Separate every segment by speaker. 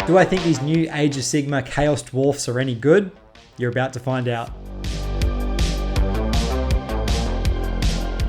Speaker 1: Do I think these new Age of Sigma Chaos Dwarfs are any good? You're about to find out.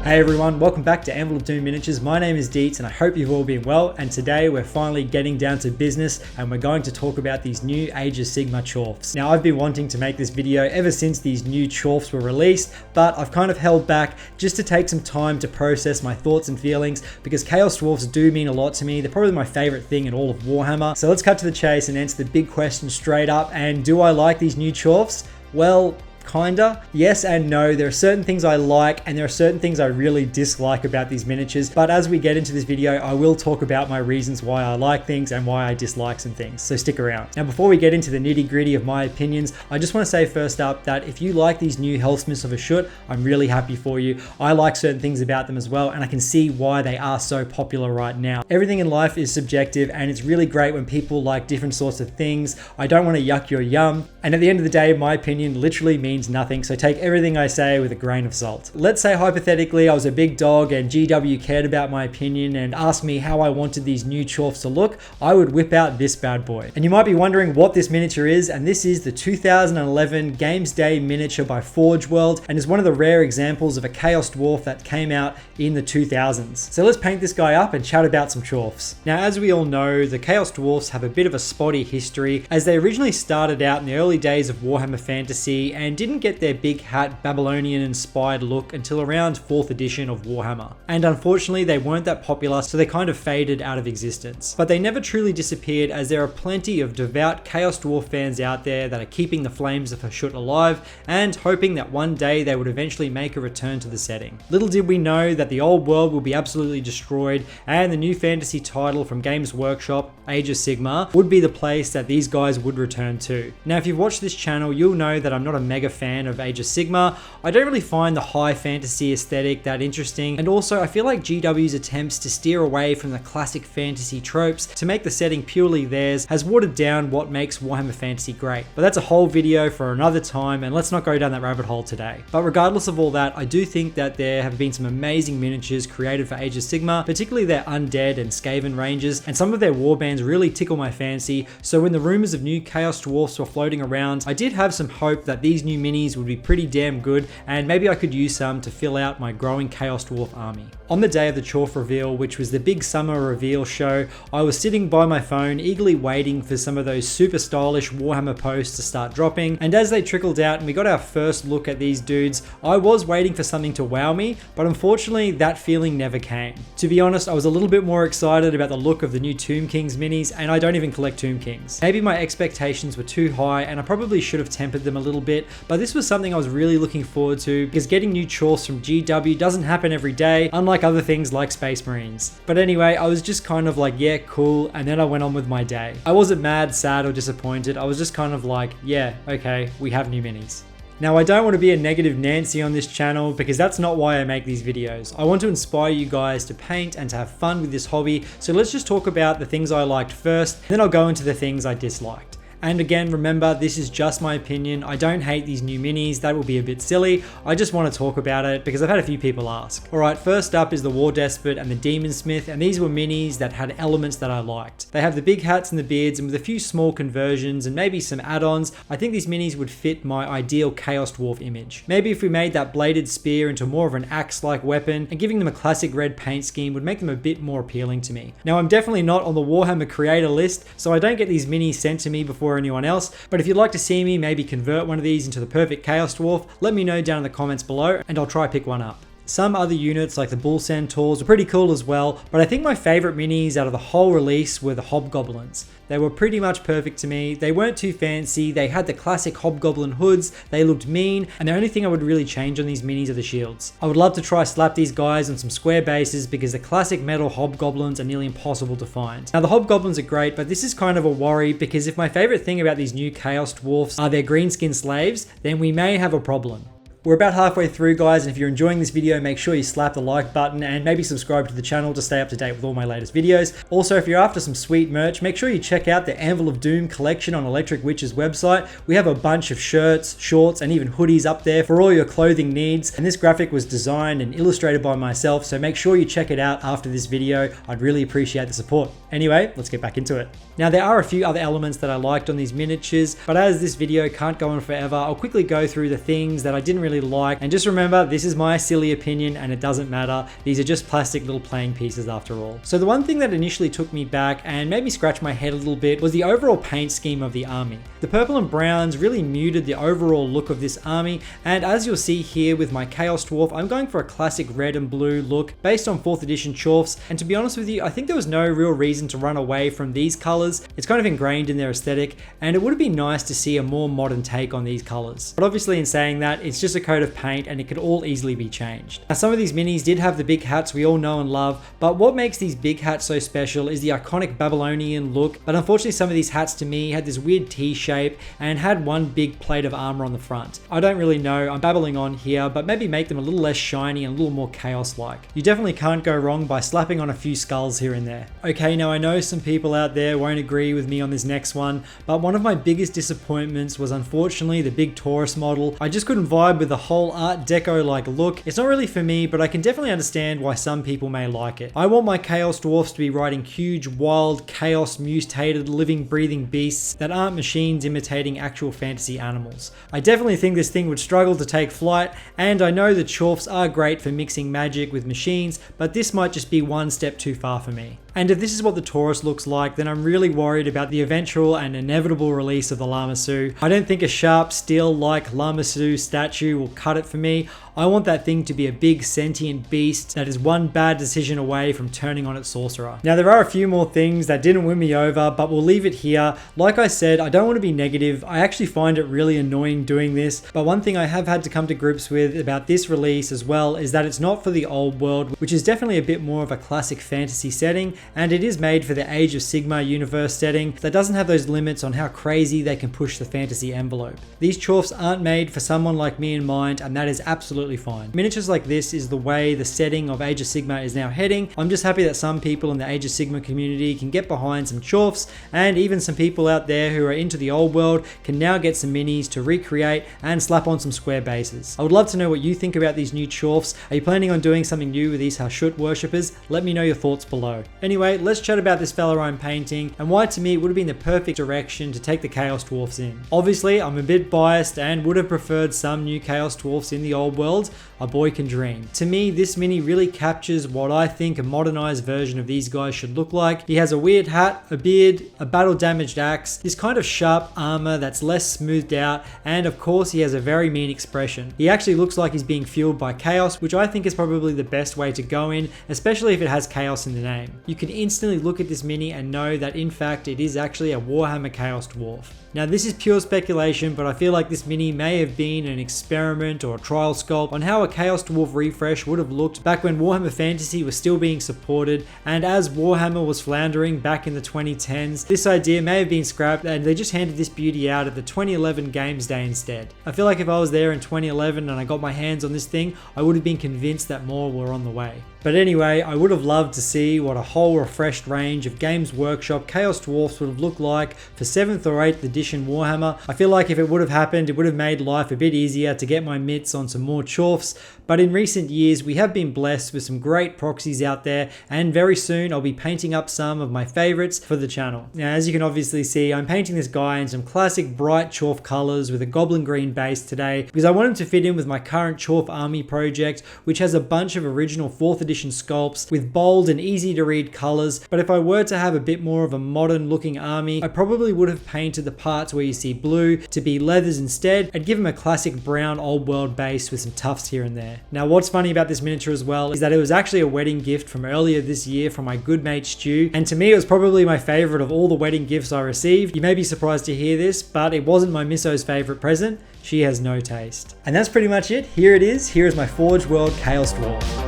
Speaker 1: Hey everyone, welcome back to Anvil of Doom Miniatures. My name is Deets and I hope you've all been well, and today we're finally getting down to business and we're going to talk about these new Age of Sigma Chorfs. Now I've been wanting to make this video ever since these new Chorfs were released, but I've kind of held back just to take some time to process my thoughts and feelings because Chaos Dwarfs do mean a lot to me. They're probably my favorite thing in all of Warhammer. So let's cut to the chase and answer the big question straight up. And do I like these new Chorfs? Well, kinda. Yes and no. There are certain things I like and there are certain things I really dislike about these miniatures, but as we get into this video I will talk about my reasons why I like things and why I dislike some things, so stick around. Now before we get into the nitty gritty of my opinions, I just want to say first up that if you like these new Helsmiths of Hashut, I'm really happy for you. I like certain things about them as well and I can see why they are so popular right now. Everything in life is subjective and it's really great when people like different sorts of things. I don't want to yuck your yum, and at the end of the day my opinion literally means nothing, so take everything I say with a grain of salt. Let's say hypothetically I was a big dog and GW cared about my opinion and asked me how I wanted these new Chorfs to look. I would whip out this bad boy. And you might be wondering what this miniature is, and this is the 2011 Games Day miniature by Forge World and is one of the rare examples of a Chaos Dwarf that came out in the 2000s. So let's paint this guy up and chat about some Chorfs. Now as we all know, the Chaos Dwarfs have a bit of a spotty history as they originally started out in the early days of Warhammer Fantasy and didn't get their big hat Babylonian inspired look until around 4th edition of Warhammer. And unfortunately they weren't that popular, so they kind of faded out of existence. But they never truly disappeared, as there are plenty of devout Chaos Dwarf fans out there that are keeping the flames of Hashut alive and hoping that one day they would eventually make a return to the setting. Little did we know that the old world will be absolutely destroyed and the new fantasy title from Games Workshop, Age of Sigma, would be the place that these guys would return to. Now if you've watched this channel, you'll know that I'm not a mega fan of Age of Sigma. I don't really find the high fantasy aesthetic that interesting, and also I feel like GW's attempts to steer away from the classic fantasy tropes to make the setting purely theirs has watered down what makes Warhammer Fantasy great. But that's a whole video for another time and let's not go down that rabbit hole today. But regardless of all that, I do think that there have been some amazing miniatures created for Age of Sigma, particularly their Undead and Skaven ranges, and some of their warbands really tickle my fancy. So when the rumors of new Chaos Dwarfs were floating around, I did have some hope that these new minis would be pretty damn good and maybe I could use some to fill out my growing Chaos Dwarf army. On the day of the Chorf reveal, which was the big summer reveal show, I was sitting by my phone eagerly waiting for some of those super stylish Warhammer posts to start dropping, and as they trickled out and we got our first look at these dudes, I was waiting for something to wow me, but unfortunately that feeling never came. To be honest, I was a little bit more excited about the look of the new Tomb Kings minis, and I don't even collect Tomb Kings. Maybe my expectations were too high and I probably should have tempered them a little bit, but this was something I was really looking forward to because getting new Chorfs from GW doesn't happen every day, unlike other things like Space Marines. But anyway, I was just kind of like, yeah, cool, and then I went on with my day. I wasn't mad, sad, or disappointed. I was just kind of like, yeah, okay, we have new minis. Now I don't want to be a negative Nancy on this channel because that's not why I make these videos. I want to inspire you guys to paint and to have fun with this hobby, so let's just talk about the things I liked first, then I'll go into the things I disliked. And again, remember, this is just my opinion. I don't hate these new minis. That will be a bit silly. I just want to talk about it because I've had a few people ask. Alright, first up is the War Despot and the Demon Smith, and these were minis that had elements that I liked. They have the big hats and the beards, and with a few small conversions and maybe some add-ons, I think these minis would fit my ideal Chaos Dwarf image. Maybe if we made that bladed spear into more of an axe-like weapon and giving them a classic red paint scheme would make them a bit more appealing to me. Now I'm definitely not on the Warhammer creator list, so I don't get these minis sent to me before anyone else, but if you'd like to see me maybe convert one of these into the perfect Chaos Dwarf, let me know down in the comments below and I'll try pick one up. Some other units like the Bull Centaurs were pretty cool as well, but I think my favorite minis out of the whole release were the Hobgoblins. They were pretty much perfect to me. They weren't too fancy, they had the classic Hobgoblin hoods, they looked mean, and the only thing I would really change on these minis are the shields. I would love to try slap these guys on some square bases because the classic metal Hobgoblins are nearly impossible to find. Now the Hobgoblins are great, but this is kind of a worry because if my favorite thing about these new Chaos Dwarfs are their greenskin slaves, then we may have a problem. We're about halfway through, guys, and if you're enjoying this video, make sure you slap the like button and maybe subscribe to the channel to stay up to date with all my latest videos. Also, if you're after some sweet merch, make sure you check out the Anvil of Doom collection on Electric Witch's website. We have a bunch of shirts, shorts, and even hoodies up there for all your clothing needs. And this graphic was designed and illustrated by myself, so make sure you check it out after this video. I'd really appreciate the support. Anyway, let's get back into it. Now, there are a few other elements that I liked on these miniatures, but as this video can't go on forever, I'll quickly go through the things that I didn't really like. And just remember, this is my silly opinion and it doesn't matter. These are just plastic little playing pieces after all. So the one thing that initially took me back and made me scratch my head a little bit was the overall paint scheme of the army. The purple and browns really muted the overall look of this army, and as you'll see here with my Chaos Dwarf, I'm going for a classic red and blue look based on 4th edition Chorfs, and to be honest with you, I think there was no real reason to run away from these colors. It's kind of ingrained in their aesthetic, and it would have been nice to see a more modern take on these colors. But obviously in saying that, it's just a coat of paint and it could all easily be changed. Now, some of these minis did have the big hats we all know and love, but what makes these big hats so special is the iconic Babylonian look. But unfortunately, some of these hats to me had this weird T shape and had one big plate of armor on the front. I don't really know, I'm babbling on here, but maybe make them a little less shiny and a little more chaos-like. You definitely can't go wrong by slapping on a few skulls here and there. Okay, now I know some people out there won't agree with me on this next one, but one of my biggest disappointments was unfortunately the big Taurus model. I just couldn't vibe with the whole Art Deco-like look. It's not really for me, but I can definitely understand why some people may like it. I want my Chaos Dwarfs to be riding huge, wild, chaos mutated, living, breathing beasts that aren't machines imitating actual fantasy animals. I definitely think this thing would struggle to take flight, and I know the Chorfs are great for mixing magic with machines, but this might just be one step too far for me. And if this is what the Taurus looks like, then I'm really worried about the eventual and inevitable release of the Lamassu. I don't think a sharp steel-like Lamassu statue will cut it for me. I want that thing to be a big sentient beast that is one bad decision away from turning on its sorcerer. Now, there are a few more things that didn't win me over, but we'll leave it here. Like I said, I don't want to be negative. I actually find it really annoying doing this, but one thing I have had to come to grips with about this release as well is that it's not for the old world, which is definitely a bit more of a classic fantasy setting, and it is made for the Age of Sigmar universe setting that doesn't have those limits on how crazy they can push the fantasy envelope. These Chorfs aren't made for someone like me in mind, and that is absolutely fine. Miniatures like this is the way the setting of Age of Sigmar is now heading. I'm just happy that some people in the Age of Sigmar community can get behind some Chorfs, and even some people out there who are into the old world can now get some minis to recreate and slap on some square bases. I would love to know what you think about these new Chorfs. Are you planning on doing something new with these Hashut worshippers? Let me know your thoughts below. Anyway, let's chat about this fella I'm painting and why to me it would have been the perfect direction to take the Chaos Dwarfs in. Obviously, I'm a bit biased and would have preferred some new Chaos Dwarfs in the old world. A boy can dream. To me, this mini really captures what I think a modernized version of these guys should look like. He has a weird hat, a beard, a battle damaged axe, this kind of sharp armor that's less smoothed out, and of course he has a very mean expression. He actually looks like he's being fueled by chaos, which I think is probably the best way to go in, especially if it has chaos in the name. You can instantly look at this mini and know that in fact it is actually a Warhammer Chaos Dwarf. Now, this is pure speculation, but I feel like this mini may have been an experiment or a trial sculpt on how a Chaos Dwarf refresh would have looked back when Warhammer Fantasy was still being supported, and as Warhammer was floundering back in the 2010s, this idea may have been scrapped and they just handed this beauty out at the 2011 Games Day instead. I feel like if I was there in 2011 and I got my hands on this thing, I would have been convinced that more were on the way. But anyway, I would have loved to see what a whole refreshed range of Games Workshop Chaos Dwarfs would have looked like for 7th or 8th edition Warhammer. I feel like if it would have happened, it would have made life a bit easier to get my mitts on some more Chorfs. But in recent years, we have been blessed with some great proxies out there, and very soon I'll be painting up some of my favorites for the channel. Now, as you can obviously see, I'm painting this guy in some classic bright Chorf colors with a goblin green base today, because I want him to fit in with my current Chorf army project, which has a bunch of original 4th edition sculpts with bold and easy to read colors. But if I were to have a bit more of a modern looking army, I probably would have painted the parts where you see blue to be leathers instead, and give him a classic brown old world base with some tufts here and there. Now, what's funny about this miniature as well is that it was actually a wedding gift from earlier this year from my good mate Stu, and to me it was probably my favorite of all the wedding gifts I received. You may be surprised to hear this, but it wasn't my misso's favorite present. She has no taste. And that's pretty much it. Here it is. Here is my Forge World Chaos Dwarf.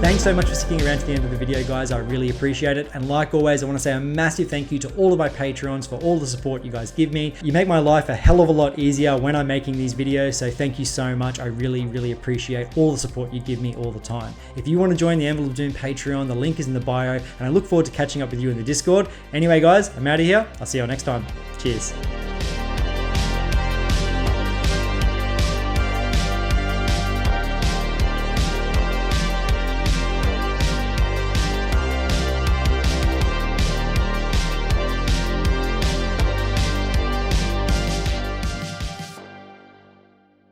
Speaker 1: Thanks so much for sticking around to the end of the video, guys. I really appreciate it. And like always, I want to say a massive thank you to all of my Patreons for all the support you guys give me. You make my life a hell of a lot easier when I'm making these videos, so thank you so much. I really appreciate all the support you give me all the time. If you want to join the Envelope of Doom Patreon, the link is in the bio, and I look forward to catching up with you in the Discord. Anyway, guys, I'm out of here. I'll see you all next time. Cheers.